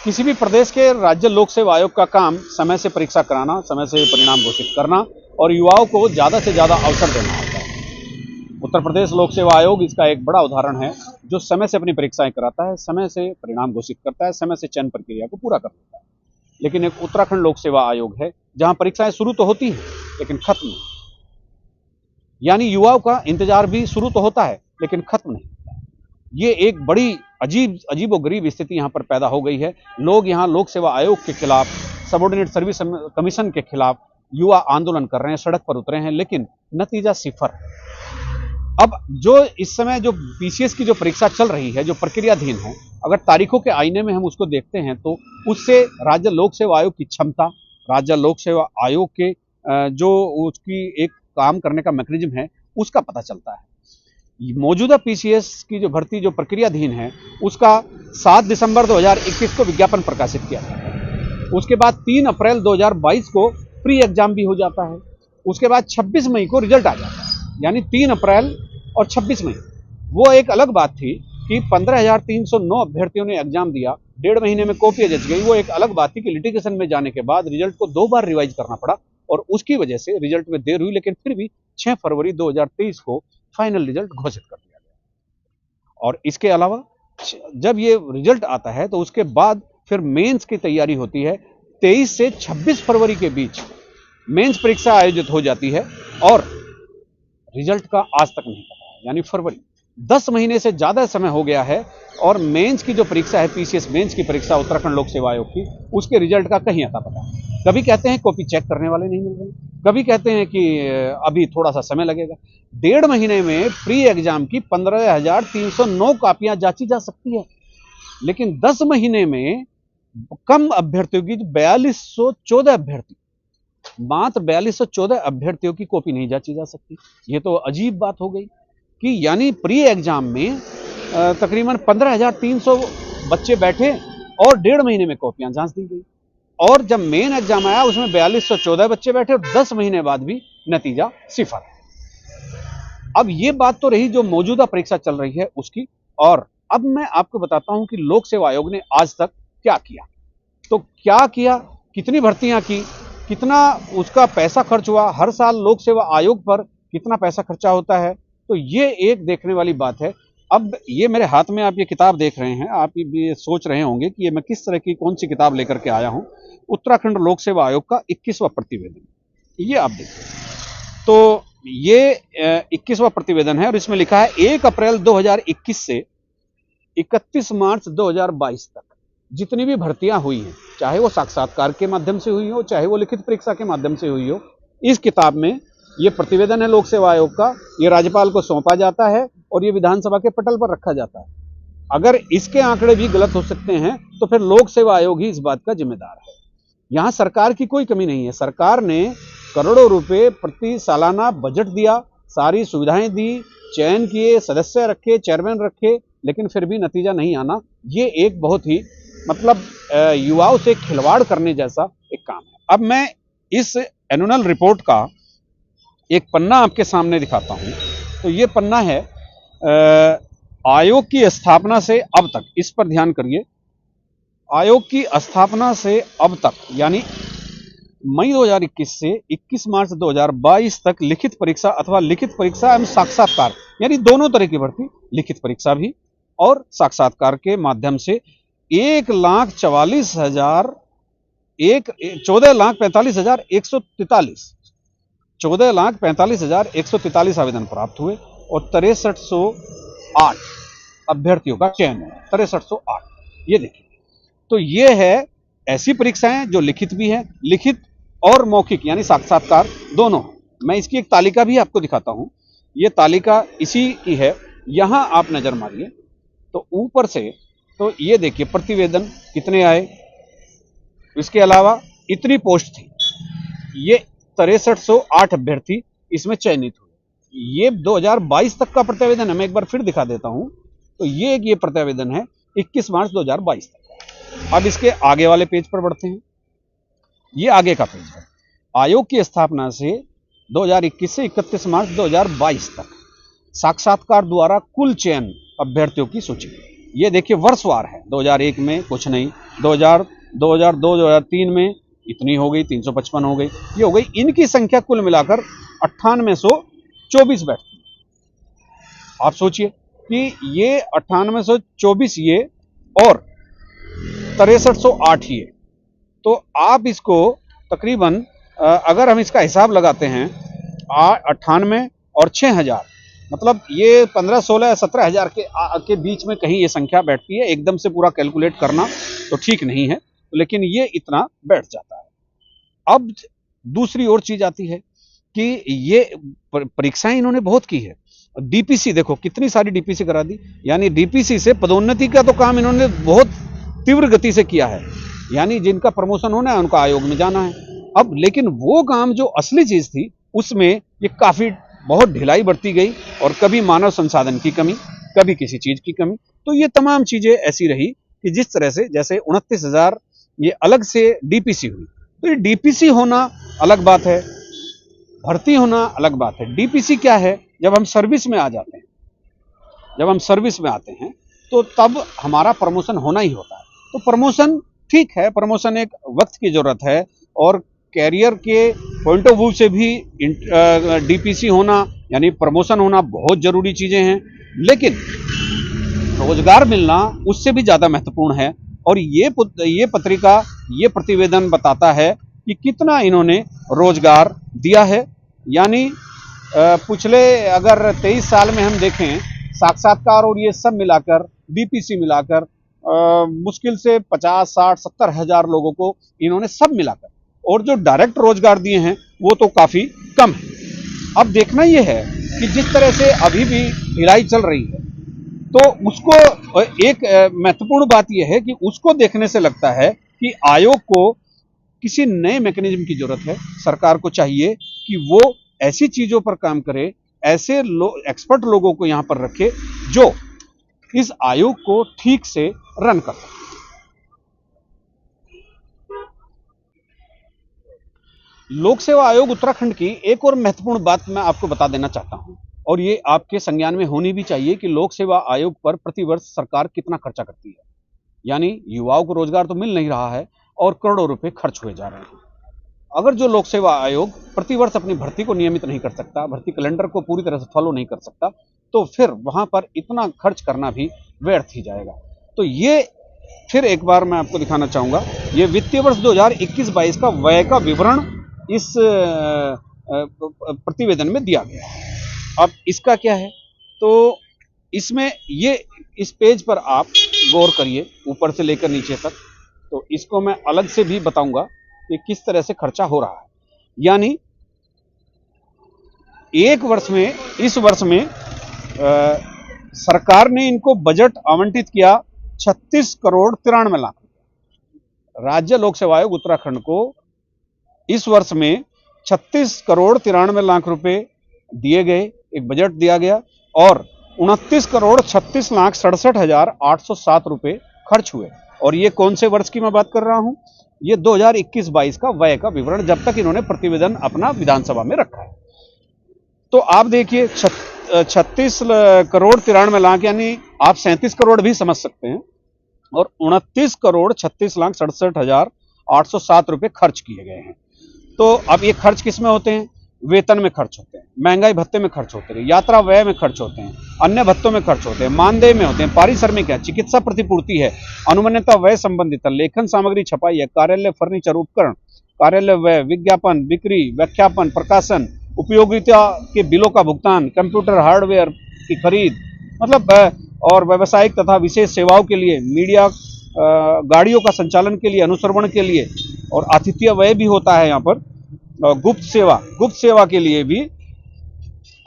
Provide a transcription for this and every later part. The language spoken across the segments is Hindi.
किसी भी प्रदेश के राज्य लोक सेवा आयोग का काम समय से परीक्षा कराना, समय से परिणाम घोषित करना और युवाओं को ज़्यादा से ज़्यादा अवसर देना होता है। उत्तर प्रदेश लोक सेवा आयोग इसका एक बड़ा उदाहरण है, जो समय से अपनी परीक्षाएं कराता है, समय से परिणाम घोषित करता है, समय से चयन प्रक्रिया को पूरा कर देता है। लेकिन एक उत्तराखंड लोक सेवा आयोग है जहां परीक्षाएं शुरू तो होती हैं लेकिन खत्म नहीं, यानी युवाओं का इंतजार भी शुरू तो होता है लेकिन खत्म नहीं। ये एक बड़ी अजीबोगरीब स्थिति यहाँ पर पैदा हो गई है। लोग यहाँ लोक सेवा आयोग के खिलाफ, सबऑर्डिनेट सर्विस कमीशन के खिलाफ युवा आंदोलन कर रहे हैं, सड़क पर उतरे हैं, लेकिन नतीजा सिफर। अब जो इस समय जो पीसीएस की जो परीक्षा चल रही है, जो प्रक्रियाधीन है, अगर तारीखों के आईने में हम उसको देखते हैं तो उससे राज्य लोक सेवा आयोग की क्षमता, राज्य लोक सेवा आयोग के जो उसकी एक काम करने का मैकेनिज्म है, उसका पता चलता है। मौजूदा पीसीएस की जो भर्ती जो प्रक्रियाधीन है, उसका 7 दिसंबर 2021 को विज्ञापन प्रकाशित किया जाता है। उसके बाद 3 अप्रैल 2022 को प्री एग्जाम भी हो जाता है। उसके बाद 26 मई को रिजल्ट आ जाता है, यानी 3 अप्रैल और 26 मई। वो एक अलग बात थी कि 15,309 अभ्यर्थियों ने एग्जाम दिया, 1.5 महीने में कॉपियां जच गई। वो एक अलग बात थी कि लिटिगेशन में जाने के बाद रिजल्ट को 2 बार रिवाइज करना पड़ा और उसकी वजह से रिजल्ट में देर हुई, लेकिन फिर भी 6 फरवरी 2023 को फाइनल रिजल्ट घोषित कर दिया गया। और इसके अलावा जब ये रिजल्ट आता है तो उसके बाद फिर मेंस की तैयारी होती है। 23 से 26 फरवरी के बीच मेंस परीक्षा आयोजित हो जाती है और रिजल्ट का आज तक नहीं पता है, यानी फरवरी। 10 महीने से ज्यादा समय हो गया है और मेंस की जो परीक्षा है, पीसीएस मेंस की परीक्षा उत्तराखंड लोक सेवा आयोग की, उसके रिजल्ट का कहीं अता पता नहीं। कभी कहते हैं कॉपी चेक करने वाले नहीं मिल रहे, कभी कहते हैं कि अभी थोड़ा सा समय लगेगा। 1.5 महीने में प्री एग्जाम की 15,309 कॉपियां जांची जा सकती है, लेकिन 10 महीने में कम अभ्यर्थियों की 4214 अभ्यर्थी, मात्र 4214 अभ्यर्थियों की कॉपी नहीं जांची जा सकती। ये तो अजीब बात हो गई कि यानी प्री एग्जाम में तकरीबन 15,300 बच्चे बैठे और 1.5 महीने में कॉपियां जांच दी गई, और जब मेन एग्जाम आया उसमें 4214 बच्चे बैठे और 10 महीने बाद भी नतीजा सिफर। अब ये बात तो रही जो मौजूदा परीक्षा चल रही है उसकी, और अब मैं आपको बताता हूं कि लोक सेवा आयोग ने आज तक क्या किया। तो क्या किया, कितनी भर्तियां की, कितना उसका पैसा खर्च हुआ, हर साल लोक सेवा आयोग पर कितना पैसा खर्चा होता है, तो ये एक देखने वाली बात है। अब ये मेरे हाथ में आप ये किताब देख रहे हैं, आप ये सोच रहे होंगे कि ये मैं किस तरह की कौन सी किताब लेकर के आया हूं। उत्तराखंड लोक सेवा आयोग का 21वां प्रतिवेदन, ये आप देखिए। तो ये 21वां प्रतिवेदन है और इसमें लिखा है 1 अप्रैल 2021 से 31 मार्च 2022 तक जितनी भी भर्तियां हुई हैं, चाहे वो साक्षात्कार के माध्यम से हुई हो, चाहे वो लिखित परीक्षा के माध्यम से हुई हो, इस किताब में ये प्रतिवेदन है लोक सेवा आयोग का। ये राज्यपाल को सौंपा जाता है और ये विधानसभा के पटल पर रखा जाता है। अगर इसके आंकड़े भी गलत हो सकते हैं तो फिर लोक सेवा आयोग ही इस बात का जिम्मेदार है। यहां सरकार की कोई कमी नहीं है। सरकार ने करोड़ों रुपए प्रति सालाना बजट दिया, सारी सुविधाएं दी, चयन किए, सदस्य रखे, चेयरमैन रखे, लेकिन फिर भी नतीजा नहीं आना। ये एक बहुत ही मतलब युवाओं से खिलवाड़ करने जैसा एक काम है। अब मैं इस एनुअल रिपोर्ट का एक पन्ना आपके सामने दिखाता हूं। तो ये पन्ना है आयोग की स्थापना से अब तक, इस पर ध्यान करिए। आयोग की स्थापना से अब तक यानी मई 2021 से 21 मार्च 2022 तक लिखित परीक्षा अथवा लिखित परीक्षा एवं साक्षात्कार, यानी दोनों तरह की भर्ती, लिखित परीक्षा भी और साक्षात्कार के माध्यम से 14,45,143 आवेदन प्राप्त हुए और 6308 अभ्यर्थियों का चयन हुआ। 6308, ये देखिए। तो ये है ऐसी परीक्षाएं जो लिखित भी है, लिखित और मौखिक यानी साक्षात्कार दोनों। मैं इसकी एक तालिका भी आपको दिखाता हूं। ये तालिका इसी की है, यहां आप नजर मारिए तो ऊपर से, तो ये देखिए प्रतिवेदन कितने आए, इसके अलावा इतनी पोस्ट थी। ये 6308 अभ्यर्थी इसमें चयनित हुए। ये 2022 तक का प्रतिवेदन है, मैं एक बार फिर दिखा देता हूं। तो ये प्रतिवेदन है 21 मार्च 2022 तक। अब इसके आगे वाले पेज पर बढ़ते हैं। ये आगे का पेज है। आयोग की स्थापना से 2021 से 31 मार्च 2022 तक साक्षात्कार द्वारा कुल चयन अभ्यर्थियों की सूची। ये देखिए वर्षवार है, 2001 में कुछ नहीं, 2000 2002 2003 में इतनी हो गई, 355 हो गई, ये हो गई। इनकी संख्या कुल मिलाकर 9824 बैठती है। आप सोचिए कि ये 9824 ये और 6308 ये, तो आप इसको तकरीबन अगर हम इसका हिसाब लगाते हैं 98 और 6000, मतलब ये 15, 16, 17 हजार के बीच में कहीं ये संख्या बैठती है। एकदम से पूरा कैलकुलेट करना तो ठीक नहीं है, लेकिन ये इतना बैठ जाता है। अब दूसरी और चीज आती है कि ये परीक्षाएं इन्होंने बहुत की है। डीपीसी देखो, कितनी सारी डीपीसी करा दी, यानी डीपीसी से पदोन्नति का तो काम इन्होंने बहुत तीव्र गति से किया है, यानी जिनका प्रमोशन होना है उनका आयोग में जाना है। अब लेकिन वो काम जो असली चीज थी उसमें ये काफी बहुत ढिलाई बढ़ती गई, और कभी मानव संसाधन की कमी, कभी किसी चीज की कमी। तो ये तमाम चीजें ऐसी रही कि जिस तरह से जैसे 29,000 ये अलग से डीपीसी हुई, तो ये डीपीसी होना अलग बात है, भर्ती होना अलग बात है। डीपीसी क्या है? जब हम सर्विस में आ जाते हैं, जब हम सर्विस में आते हैं तो तब हमारा प्रमोशन होना ही होता है। तो प्रमोशन ठीक है, प्रमोशन एक वक्त की जरूरत है, और कैरियर के पॉइंट ऑफ व्यू से भी डीपीसी होना यानी प्रमोशन होना बहुत जरूरी चीजें हैं, लेकिन रोजगार मिलना उससे भी ज्यादा महत्वपूर्ण है। और ये पत्रिका, ये प्रतिवेदन बताता है कि कितना इन्होंने रोजगार दिया है। यानी पिछले अगर 23 साल में हम देखें, साक्षात्कार और ये सब मिलाकर, डीपीसी मिलाकर मुश्किल से 50, 60, 70 हजार लोगों को इन्होंने सब मिलाकर, और जो डायरेक्ट रोजगार दिए हैं वो तो काफी कम है। अब देखना यह है कि जिस तरह से अभी भी ढिलाई चल रही है, तो उसको एक महत्वपूर्ण बात यह है कि उसको देखने से लगता है कि आयोग को किसी नए मैकेनिज्म की जरूरत है। सरकार को चाहिए कि वो ऐसी चीजों पर काम करे, ऐसे एक्सपर्ट लोगों को यहां पर रखे जो इस आयोग को ठीक से रन कर सके। लोक सेवा आयोग उत्तराखंड की एक और महत्वपूर्ण बात मैं आपको बता देना चाहता हूं, और ये आपके संज्ञान में होनी भी चाहिए कि लोक सेवा आयोग पर प्रतिवर्ष सरकार कितना खर्चा करती है। यानी युवाओं को रोजगार तो मिल नहीं रहा है और करोड़ों रुपए खर्च हुए जा रहे हैं। अगर जो लोक सेवा आयोग प्रतिवर्ष अपनी भर्ती को नियमित नहीं कर सकता, भर्ती कैलेंडर को पूरी तरह से फॉलो नहीं कर सकता, तो फिर वहां पर इतना खर्च करना भी व्यर्थ ही जाएगा। तो ये फिर एक बार मैं आपको दिखाना चाहूंगा, ये वित्तीय वर्ष 2021-22 का व्यय का विवरण इस प्रतिवेदन में दिया गया है। अब इसका क्या है, तो इसमें ये इस पेज पर आप गौर करिए ऊपर से लेकर नीचे तक, तो इसको मैं अलग से भी बताऊंगा कि किस तरह से खर्चा हो रहा है। यानी एक वर्ष में, इस वर्ष में सरकार ने इनको बजट आवंटित किया 36 करोड़ 93 लाख। राज्य लोक सेवा आयोग उत्तराखंड को इस वर्ष में 36 करोड़ 93 लाख रुपए दिए गए, एक बजट दिया गया, और 29 करोड़ 36 लाख 67,807 रुपए खर्च हुए। और ये कौन से वर्ष की मैं बात कर रहा हूं? ये 2021-22 का व्यय का विवरण, जब तक इन्होंने प्रतिवेदन अपना विधानसभा में रखा है। तो आप देखिए 36 करोड़ 93 लाख, यानी आप 37 करोड़ भी समझ सकते हैं, और 29 करोड़ 36 लाख 67,807 रुपए खर्च किए गए हैं। तो अब ये खर्च किस में होते हैं? वेतन में खर्च होते हैं, महंगाई भत्ते में खर्च होते हैं, यात्रा व्यय में खर्च होते हैं, अन्य भत्तों में खर्च होते हैं, मानदेय में होते हैं, पारिश्रमिक है, चिकित्सा प्रतिपूर्ति है, अनुमन्यता व्यय संबंधित है, लेखन सामग्री छपाई है, कार्यालय फर्नीचर उपकरण, कार्यालय व्यय, विज्ञापन, बिक्री, व्याख्यापन, प्रकाशन, उपयोगिता के बिलों का भुगतान, कंप्यूटर हार्डवेयर की खरीद, मतलब और व्यावसायिक तथा विशेष सेवाओं के लिए, मीडिया गाड़ियों का संचालन के लिए, अनुश्रवण के लिए, और आतिथ्य व्यय भी होता है यहाँ पर। गुप्त सेवा के लिए भी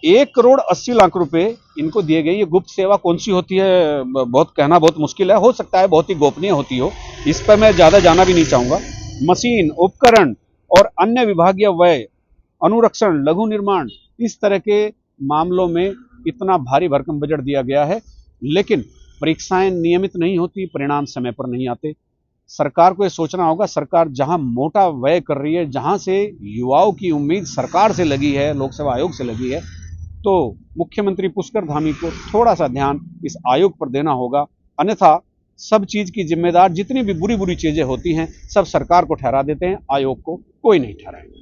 1 करोड़ 80 लाख रुपए इनको दिए गए। ये गुप्त सेवा कौन सी होती है बहुत कहना बहुत मुश्किल है, हो सकता है बहुत ही गोपनीय होती हो, इस पर मैं ज्यादा जाना भी नहीं चाहूंगा। मशीन, उपकरण और अन्य विभागीय व्यय, अनुरक्षण, लघु निर्माण, इस तरह के मामलों में इतना भारी भरकम बजट दिया गया है, लेकिन परीक्षाएं नियमित नहीं होती, परिणाम समय पर नहीं आते। सरकार को ये सोचना होगा, सरकार जहां मोटा व्यय कर रही है, जहां से युवाओं की उम्मीद सरकार से लगी है, लोक सेवा आयोग से लगी है, तो मुख्यमंत्री पुष्कर धामी को थोड़ा सा ध्यान इस आयोग पर देना होगा, अन्यथा सब चीज की जिम्मेदार जितनी भी बुरी बुरी चीजें होती हैं सब सरकार को ठहरा देते हैं, आयोग को कोई नहीं ठहराएगा।